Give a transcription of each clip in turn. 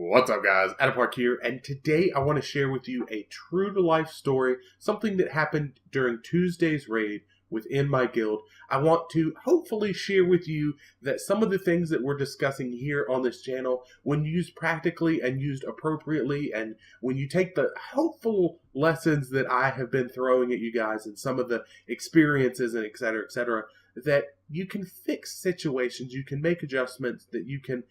What's up, guys? Adapark here, and today I want to share with you a true-to-life story, something that happened during Tuesday's raid within my guild. I want to hopefully share with you that some of the things that we're discussing here on this channel, when used practically and used appropriately, and when you take the hopeful lessons that I have been throwing at you guys and some of the experiences and etc., that you can fix situations, you can make adjustments, that you can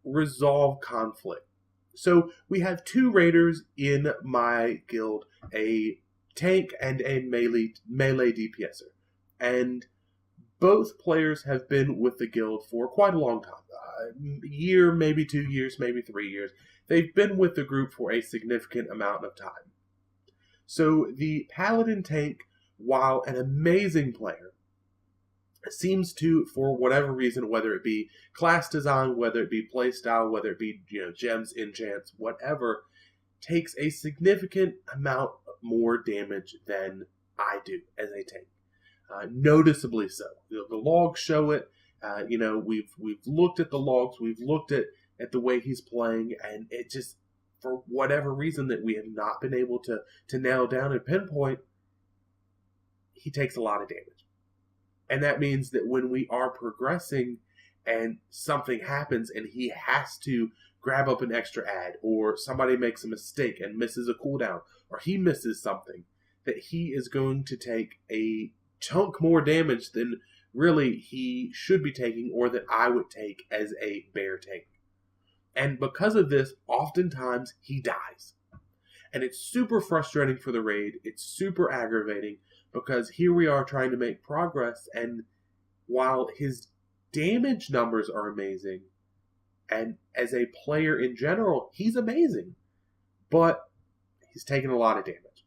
resolve conflict. So we have two raiders in my guild, a tank and a melee DPSer. And both players have been with the guild for quite a long time. A year, maybe 2 years, maybe 3 years. They've been with the group for a significant amount of time. So the Paladin tank, while an amazing player, seems to, for whatever reason, whether it be class design, whether it be playstyle, whether it be gems, enchants, whatever, takes a significant amount more damage than I do as a tank. Noticeably so. The logs show it. We've looked at the logs, we've looked at the way he's playing, and it just, for whatever reason that we have not been able to nail down and pinpoint, he takes a lot of damage. And that means that when we are progressing and something happens and he has to grab up an extra ad, or somebody makes a mistake and misses a cooldown, or he misses something, that he is going to take a chunk more damage than really he should be taking, or that I would take as a bear tank. And because of this, oftentimes he dies. And it's super frustrating for the raid. It's super aggravating, because here we are trying to make progress, and while his damage numbers are amazing, and as a player in general, he's amazing, but he's taking a lot of damage.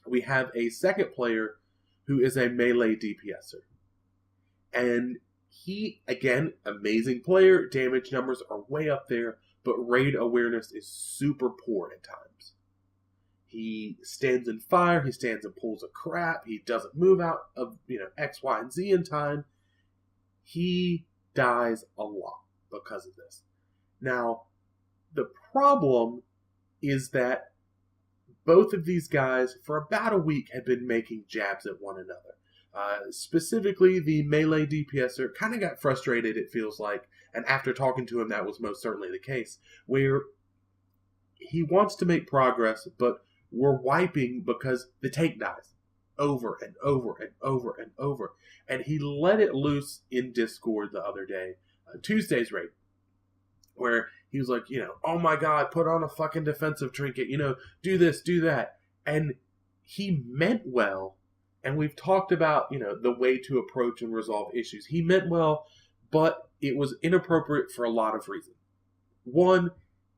We have a second player who is a melee DPSer, and he, again, amazing player, damage numbers are way up there, but raid awareness is super poor at times. He stands in fire, he stands in pools of crap, he doesn't move out of, X, Y, and Z in time. He dies a lot because of this. Now, the problem is that both of these guys, for about a week, had been making jabs at one another. Specifically, the melee DPSer kind of got frustrated, it feels like, and after talking to him, that was most certainly the case, where he wants to make progress, but we're wiping because the tank dies over and over and over and over. And he let it loose in Discord the other day, Tuesday's raid, where he was like, oh my god, put on a fucking defensive trinket, do this, do that. And he meant well, and we've talked about, the way to approach and resolve issues. He meant well, but it was inappropriate for a lot of reasons. One,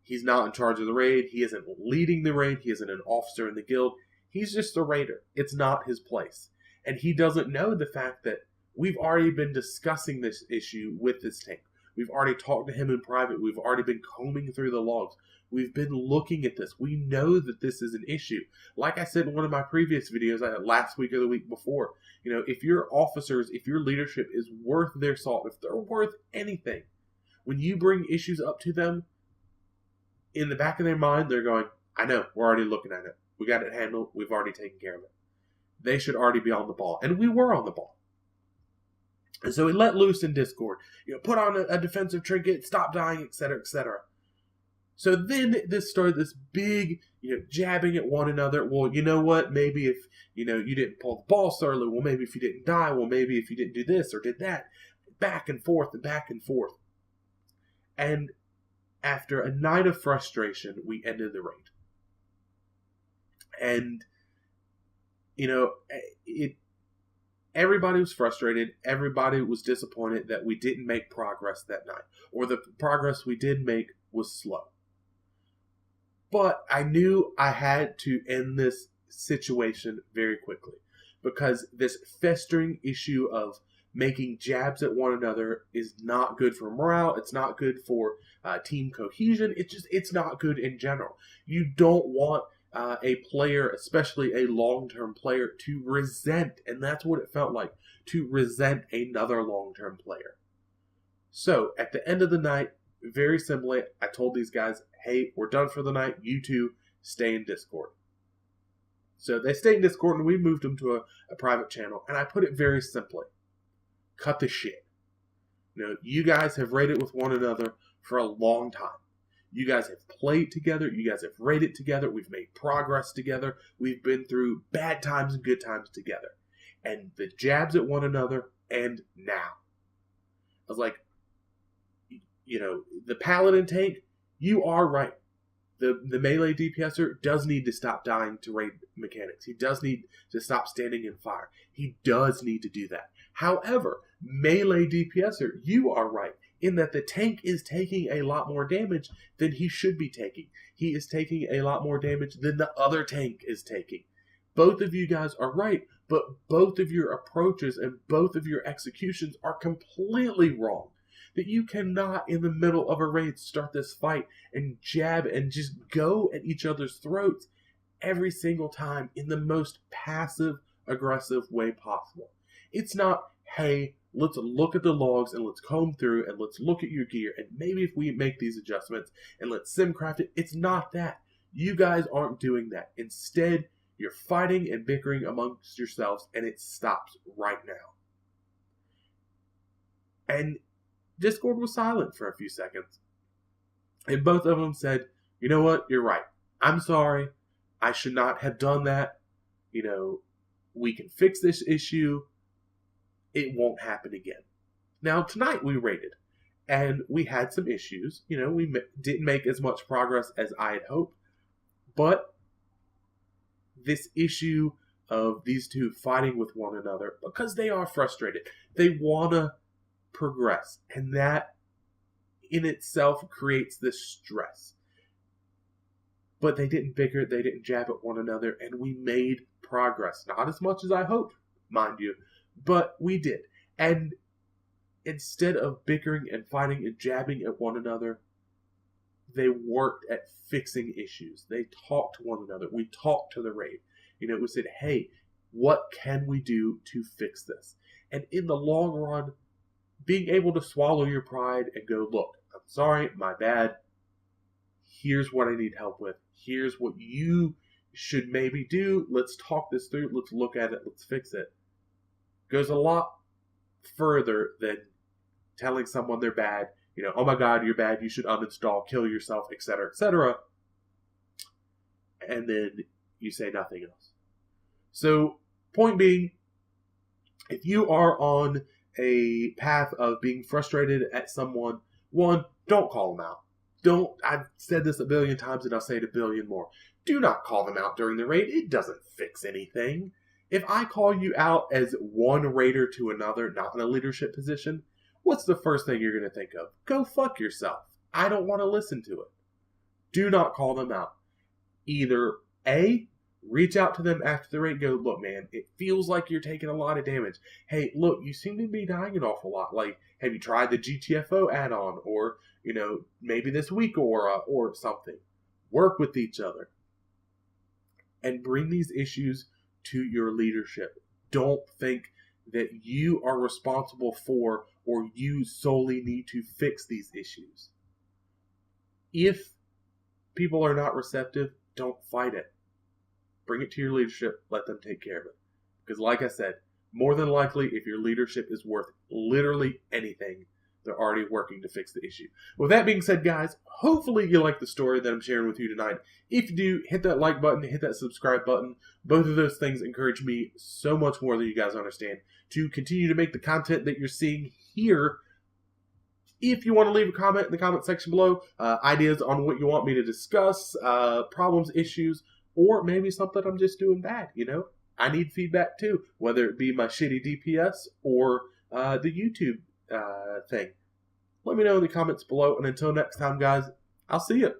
he's not in charge of the raid. He isn't leading the raid. He isn't an officer in the guild. He's just a raider. It's not his place. And he doesn't know the fact that we've already been discussing this issue with this tank. We've already talked to him in private. We've already been combing through the logs. We've been looking at this. We know that this is an issue. Like I said in one of my previous videos, last week or the week before, if your officers, if your leadership is worth their salt, if they're worth anything, when you bring issues up to them, in the back of their mind, they're going, I know, we're already looking at it. We got it handled. We've already taken care of it. They should already be on the ball. And we were on the ball. And so he let loose in Discord. Put on a defensive trinket, stop dying, etc., etc. So then this started this big, jabbing at one another. Well, you know what? Maybe if, you didn't pull the ball thoroughly. Well, maybe if you didn't die. Well, maybe if you didn't do this or did that. Back and forth and back and forth. And after a night of frustration, we ended the raid. And, everybody was frustrated. Everybody was disappointed that we didn't make progress that night. Or the progress we did make was slow. But I knew I had to end this situation very quickly. Because this festering issue of making jabs at one another is not good for morale. It's not good for team cohesion. It's not good in general. You don't want a player, especially a long-term player, to resent, and that's what it felt like, to resent another long-term player. So, at the end of the night, very simply, I told these guys, hey, we're done for the night. You two stay in Discord. So they stayed in Discord, and we moved them to a private channel. And I put it very simply. Cut the shit. You guys have raided with one another for a long time. You guys have played together. You guys have raided together. We've made progress together. We've been through bad times and good times together. And the jabs at one another end now. I was like, the Paladin tank, you are right. The melee DPSer does need to stop dying to raid mechanics. He does need to stop standing in fire. He does need to do that. However, melee DPSer, you are right in that the tank is taking a lot more damage than he should be taking. He is taking a lot more damage than the other tank is taking. Both of you guys are right, but both of your approaches and both of your executions are completely wrong. That you cannot, in the middle of a raid, start this fight and jab and just go at each other's throats every single time in the most passive, aggressive way possible. It's not, hey, let's look at the logs and let's comb through and let's look at your gear and maybe if we make these adjustments and let's simcraft it. It's not that. You guys aren't doing that. Instead, you're fighting and bickering amongst yourselves, and it stops right now. And Discord was silent for a few seconds. And both of them said, you know what, you're right. I'm sorry. I should not have done that. We can fix this issue. It won't happen again. Now, tonight we raided. And we had some issues. We didn't make as much progress as I had hoped. But this issue of these two fighting with one another, because they are frustrated. They want to progress, and that in itself creates this stress. But they didn't bicker, they didn't jab at one another, and we made progress. Not as much as I hoped, mind you, but we did. And instead of bickering and fighting and jabbing at one another, they worked at fixing issues. They talked to one another. We talked to the raid. We said, hey, what can we do to fix this? And in the long run, being able to swallow your pride and go, look, I'm sorry, my bad. Here's what I need help with. Here's what you should maybe do. Let's talk this through. Let's look at it. Let's fix it. Goes a lot further than telling someone they're bad. Oh my God, you're bad. You should uninstall, kill yourself, etc., etc. And then you say nothing else. So, point being, if you are on a path of being frustrated at someone, one, don't call them out. I've said this a billion times and I'll say it a billion more. Do not call them out during the raid. It doesn't fix anything. If I call you out as one raider to another, not in a leadership position, what's the first thing you're going to think of? Go fuck yourself. I don't want to listen to it. Do not call them out. Either A, reach out to them after the raid, go, look, man, it feels like you're taking a lot of damage. Hey, look, you seem to be dying an awful lot. Like, have you tried the GTFO add-on? Or, maybe this week or something. Work with each other. And bring these issues to your leadership. Don't think that you are responsible for or you solely need to fix these issues. If people are not receptive, don't fight it. Bring it to your leadership. Let them take care of it. Because like I said, more than likely, if your leadership is worth literally anything, they're already working to fix the issue. With that being said, guys, hopefully you like the story that I'm sharing with you tonight. If you do, hit that like button, hit that subscribe button. Both of those things encourage me so much more than you guys understand to continue to make the content that you're seeing here. If you want to leave a comment in the comment section below, ideas on what you want me to discuss, problems, issues, or maybe something I'm just doing bad, I need feedback too, whether it be my shitty DPS or the YouTube thing. Let me know in the comments below, and until next time, guys, I'll see you.